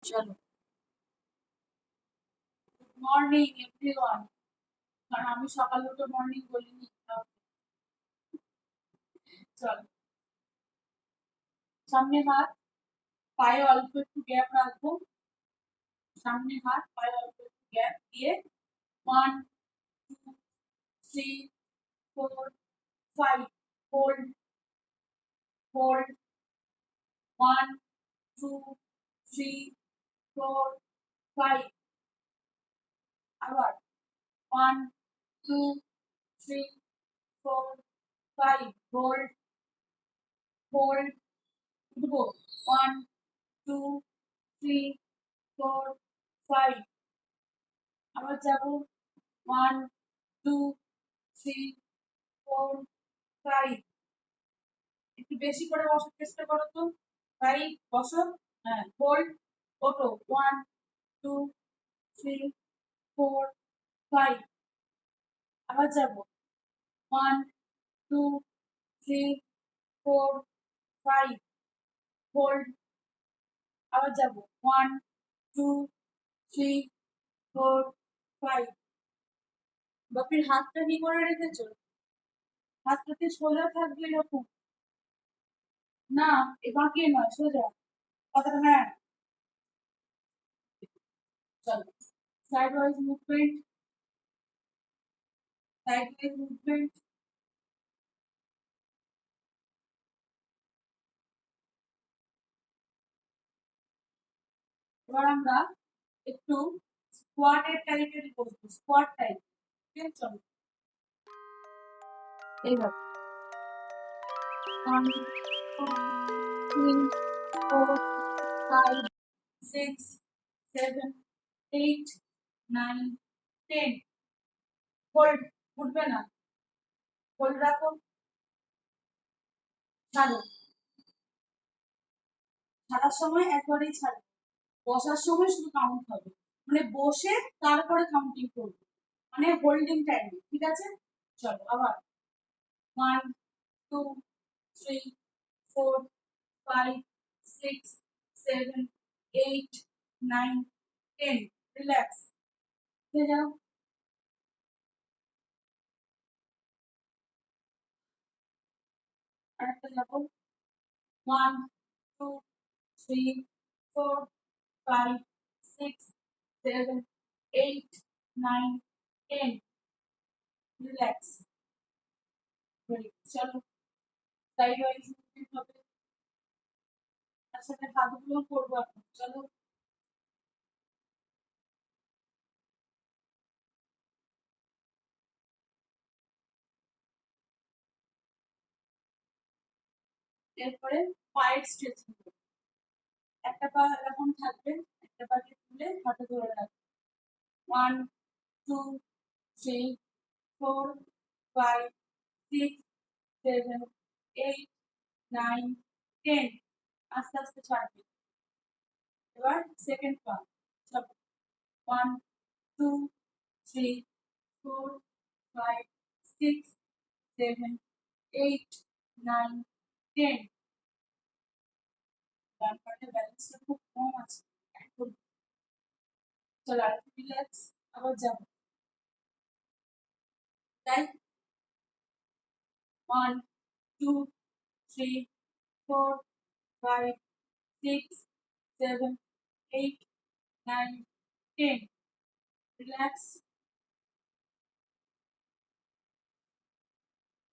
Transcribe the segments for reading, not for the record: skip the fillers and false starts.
চলো, good morning everyone. কারণ আমি সকালে উঠে মর্নিং বলিনি। চলো, সামনে হাত, পায়ে অল্প একটু গ্যাপ রাখবো। সামনে হাত, পায়ে অল্প একটু গ্যাপ দিয়ে 1 2 3 4 5 হোল্ড হোল্ড 1 2 3 4 5 আবার 1 2 3 4 5 হোল্ড হোল্ড উঠবো 1 2 3 4 5 আবার যাবো 1 2 3 4 5 একটু বেশি করে বসার চেষ্টা করো তো। 5 বসো। হ্যাঁ, হোল্ড, ওঠো 1 2 3 4 5 আবার যাবো 1 2 3 4 5 হোল্ড, আবার যাবো 1 2 3 4 5। বাপির হাতটা কি করে রেখেছো? হাতটাতে সোজা থাকবে এরকম না, এ বাঁকিয়ে নয়, সোজা। কথাটা হ্যাঁ। চলো, side wise movement, side wise movement. এবার আমরা একটু স্কোয়াটের টাইপের করবো, স্কোয়াট টাইপ। ঠিক আছে, চলো এইভাবে 1 2 3 4 5 6 7 8 9 10 হোল্ড, উঠবে না, হোল্ড রাখো, ছাড়ো। ছাড়ার সময় একবারেই ছাড়ো, বসার সময় শুধু কাউন্ট হবে, মানে বসে তারপরে কাউন্টিং করবে, মানে হোল্ডিং টাইম। ঠিক আছে, চলো আবার 1 2 3 4 5 6 7 8 9 10 রিল্যাক্স হয়ে যাও। আরেকটা যাবো 1 2 3 4 5 6 7 8 9 10 রিল্যাক্স। চলো, সাইড ওয়াইজ মুভমেন্ট হবে, তার সাথে হাতগুলো করবো এখন। চলো, এরপরে পায়ের স্ট্রেচিং। একটা পা এরকম থাকবে, একটা পাকে তুলে হাতে ধরে রাখবে। 1 2 3 4 5 6 7 8 9 10 আস্তে আস্তে ছাড়বে। এবার সেকেন্ড পা, চলো 1 2 3 4 5 6 7 8 9 10। ডান পাটা ব্যালেন্সটা খুব কম আছে এখন। চলো আর রিল্যাক্স, আবার যাবো, তাই 1 2 3 4 5 6 7 8 9 10 রিল্যাক্স।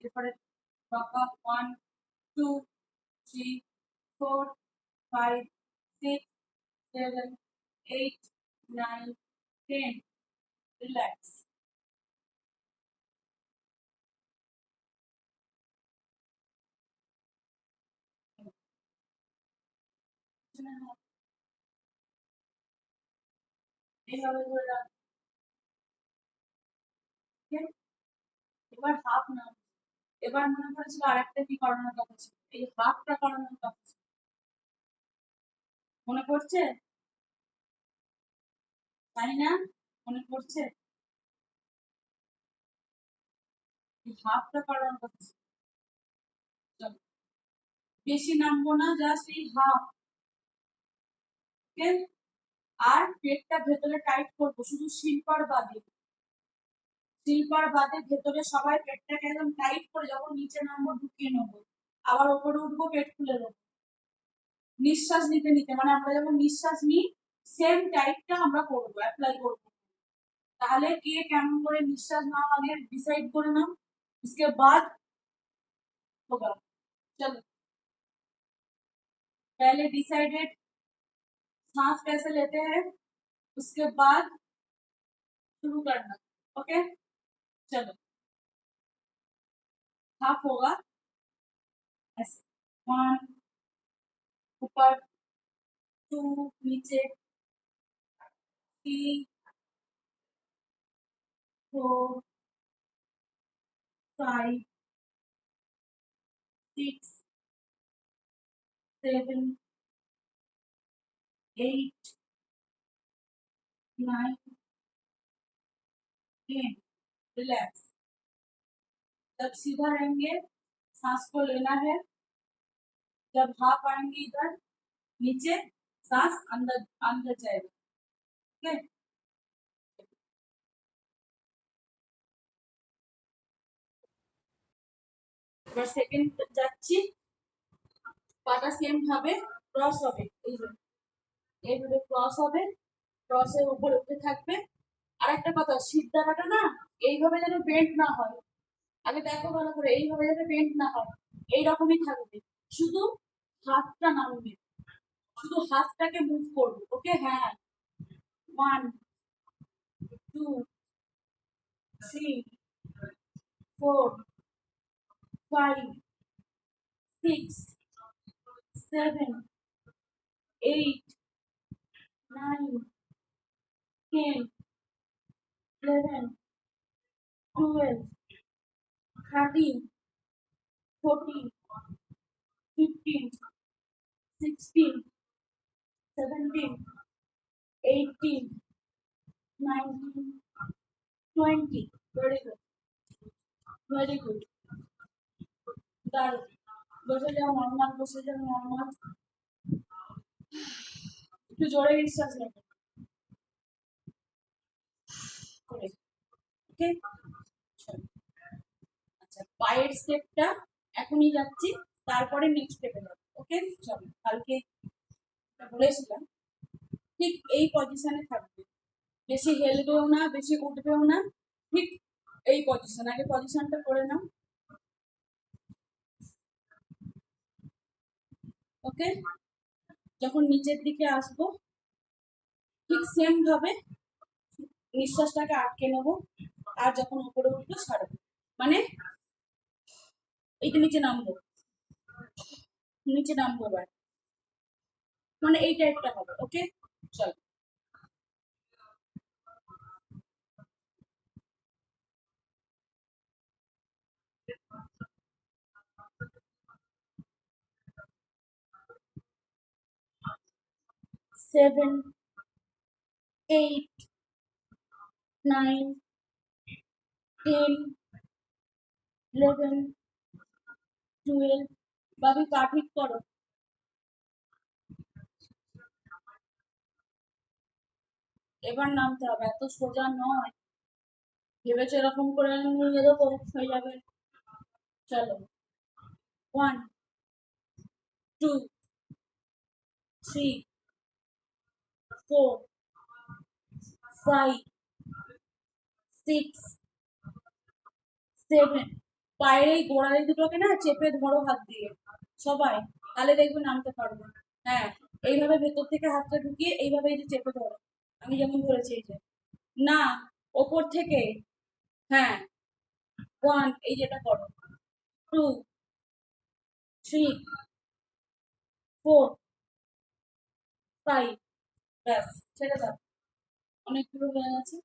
এরপরে বাঁকা 1 2 3 4 5 6 7 8 9 10 রিল্যাক্স। এইভাবে ধরে রাখ। এবার হাফ না, এবার মনে করেছিল আরেকটা কি করানোর কথা ছিল, এই হাফটা করানোর কথা ছিল, মনে পড়ছে? তাই না? মনে পড়ছে? এই হাফটা করানোর কথা ছিল। চলো, বেশি নামবো না, জাস্ট এই হাফ। ওকে, আর পেটটা ভেতরে টাইট করবো, শুধু শিল্পার বাদে। শিল্পার বাদে ভেতরে সবাই পেটটাকে একদম টাইট করে যখন নিচে নামবো ঢুকিয়ে নেবো, আবার ওপরে উঠবো, পেট খুলে দেবো। নিঃশ্বাস নিতে নিতে, মানে আমরা যখন নিঃশ্বাস নিই সেম টাইপটা আমরা করবো, অ্যাপ্লাই করবো। তাহলে কে কেমন করে निश्वास नाम आगे डिसाइड করে नाम, उसके बाद होगा। चलो पहले डिसाइडेड सांस कैसे लेते हैं, उसके बाद शुरू करना। ओके चलो, हाफ होगा ऐसे, 1 ऊपर, 2 नीचे, 3 4 5 6 7 8 9 10। रिलैक्स। जब सीधा रहेंगे सांस को लेना है, जब हाफ आएंगे इधर नीचे सांस अंदर अंदर जाएगा। ओके এবার সেকেন্ড যাচ্ছি, পাটা সেম ভাবে ক্রস হবে, এইভাবে ক্রস হবে, ক্রসের উপর উঠে থাকবে। আর একটা কথা, সিদ্ধাটা না এইভাবে যেন বেন্ড না হয়, আগে দেখো ভালো করে, এইভাবে যাতে বেন্ড না হয়, এইরকমই থাকবে, শুধু হাতটা নামবে, শুধু হাতটাকে মুভ করবে। ওকে হ্যাঁ, 1 2 3 4 5 6 7 8 9 10 11 12 13 14 15 16 17 18 19 20। very good, very good, দাঁড়াও, বসে যাও নর্মাল, বসে যাও নর্মাল, একটু জোরে নিঃশ্বাস নেবে করে। ওকে আচ্ছা, পায়ের স্টেপটা এখনই যাচ্ছি, তারপরে নেক্সট স্টেপে যাবো। ওকে চলো, কালকে বলেছিলাম ঠিক এই পজিশনে থাকবে, বেশি হেলবেও না বেশি উঠবেও না, ঠিক এই পজিশন, আগে পজিশনটা করে নাও। ওকে যখন নিচের দিকে আসবো ঠিক সেম ভাবে নিঃশ্বাসটাকে আটকে নেবো, আর যখন উপরে উঠবো ছাড়বো, মানে এইটা নিচে নামবো, নিচে নামবো এবার, মানে এই টাইপটা হবে। ওকে চলো, 7 8 9 10 11 12। বাবি পা ঠিক করো, এবার নামতে হবে, এত সোজা নয়, ভেবেছো এরকম করে নিয়ে দেবো হয়ে যাবে। চলো 1 2 3 4 5 6 7। পায়ের এই গোড়ালি দুটোকে না চেপে ধরো হাত দিয়ে সবাই, তাহলে দেখবে নামতে পারবে। হ্যাঁ, এইভাবে ভেতর থেকে হাতটা ঢুকিয়ে এইভাবে এই যে চেপে ধরো, আমি যেমন ধরেছি এই যে, না ওপর থেকে, হ্যাঁ 1 এই যেটা করো, 2 3 4 5, ব্যাস ছেড়ে দাও, অনেকগুলো হয়ে গেছে।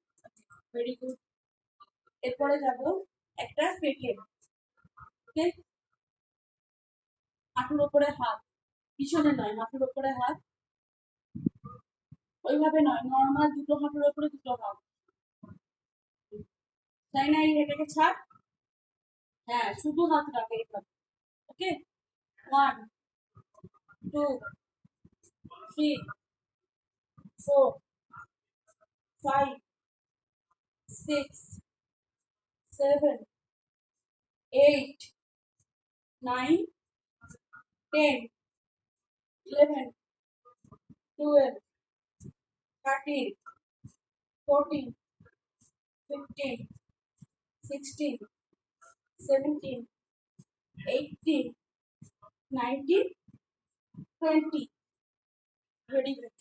Very good. এরপরে যাব একটা পেটে, ওকে হাঁটুর ওপরে হাত, পিছনে নয়, হাঁটুর ওপরে হাত, ওইভাবে নয়, নর্মাল দুটো হাঁটুর ওপরে দুটো হাত, তাই না? এই এটাকে ছাড়, হ্যাঁ শুধু হাত রাখে এইভাবে। ওকে 1 2 3 4 5, 6, 7, 8, 9, 10, 11, 12, 13, 14, 15, 16, 17, 18, 19, 20. Very good.